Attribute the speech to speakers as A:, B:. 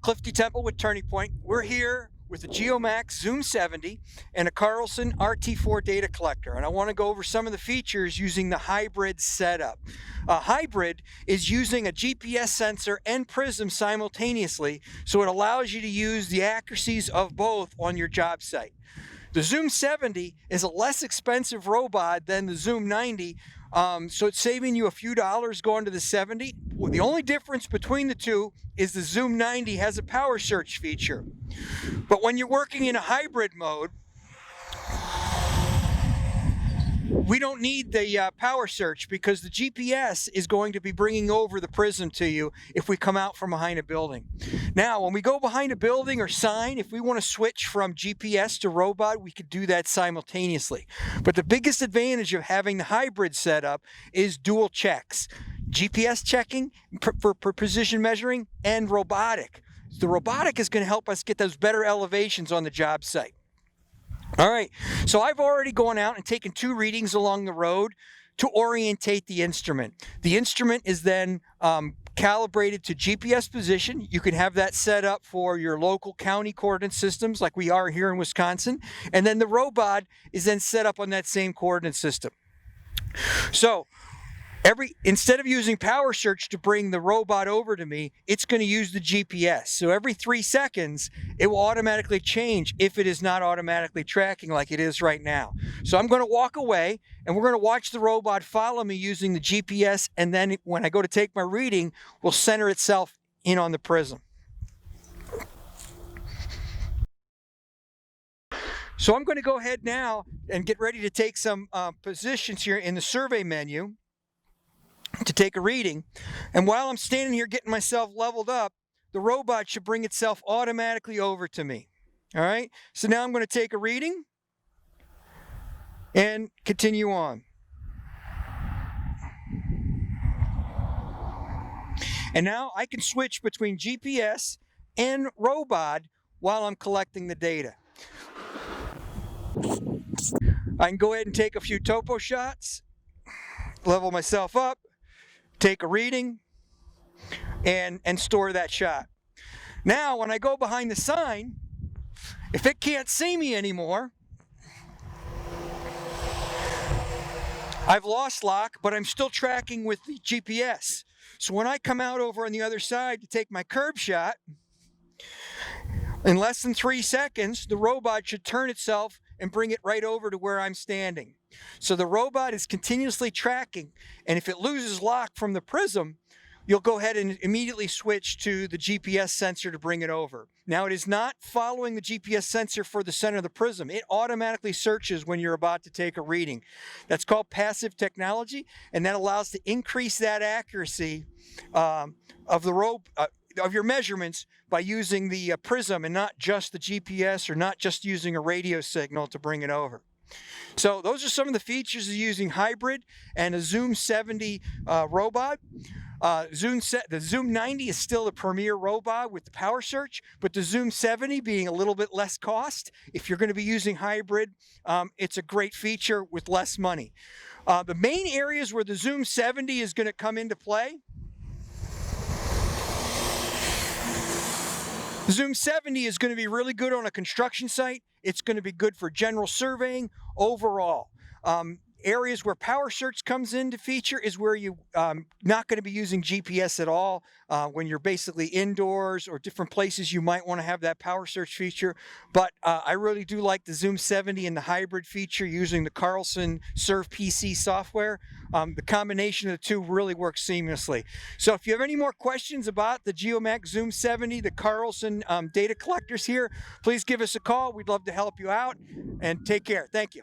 A: Cliff DeTemple with Turning Point. We're here with a Geomax Zoom 70 and a Carlson RT4 data collector, and I want to go over some of the features using the hybrid setup. A hybrid is using a GPS sensor and Prism simultaneously, so it allows you to use the accuracies of both on your job site. The Zoom 70 is a less expensive robot than the Zoom 90, so it's saving you a few dollars going to the 70. Well, the only difference between the two is the Zoom 90 has a power search feature. But when you're working in a hybrid mode, we don't need the power search because the GPS is going to be bringing over the Prism to you if we come out from behind a building. Now, when we go behind a building or sign, if we want to switch from GPS to robot, we could do that simultaneously. But the biggest advantage of having the hybrid setup is dual checks. GPS checking for precision measuring and robotic. The robotic is going to help us get those better elevations on the job site. All right, so I've already gone out and taken 2 readings along the road to orientate the instrument. The instrument is then calibrated to GPS position. You can have that set up for your local county coordinate systems like we are here in Wisconsin. And then the robot is then set up on that same coordinate system. So instead of using power search to bring the robot over to me, it's going to use the GPS. So every 3 seconds, it will automatically change if it is not automatically tracking like it is right now. So I'm going to walk away and we're going to watch the robot follow me using the GPS. And then when I go to take my reading, will center itself in on the Prism. So I'm going to go ahead now and get ready to take some positions here in the survey menu to take a reading. And while I'm standing here getting myself leveled up, the robot should bring itself automatically over to me. All right, so now I'm going to take a reading and continue on. And now I can switch between GPS and robot while I'm collecting the data. I can go ahead and take a few topo shots, level myself up, take a reading, and store that shot. Now, when I go behind the sign, if it can't see me anymore, I've lost lock, but I'm still tracking with the GPS. So when I come out over on the other side to take my curb shot, in less than 3 seconds, the robot should turn itself and bring it right over to where I'm standing. So the robot is continuously tracking, and if it loses lock from the Prism, you'll go ahead and immediately switch to the GPS sensor to bring it over. Now, it is not following the GPS sensor for the center of the Prism. It automatically searches when you're about to take a reading. That's called passive technology, and that allows to increase that accuracy of your measurements by using the Prism and not just the GPS or not just using a radio signal to bring it over. So those are some of the features of using hybrid and a Zoom 70 robot. The Zoom 90 is still the premier robot with the power search, but the Zoom 70 being a little bit less cost, if you're going to be using hybrid, it's a great feature with less money. The main areas where the Zoom 70 is going to come into play: the Zoom 70 is going to be really good on a construction site. It's going to be good for general surveying overall. Areas where power search comes into feature is where you're not going to be using GPS at all. When you're basically indoors or different places, you might want to have that power search feature. But I really do like the Zoom 70 and the hybrid feature using the Carlson PC software. The combination of the two really works seamlessly. So if you have any more questions about the Geomax Zoom 70, the Carlson data collectors here, please give us a call. We'd love to help you out, and take care. Thank you.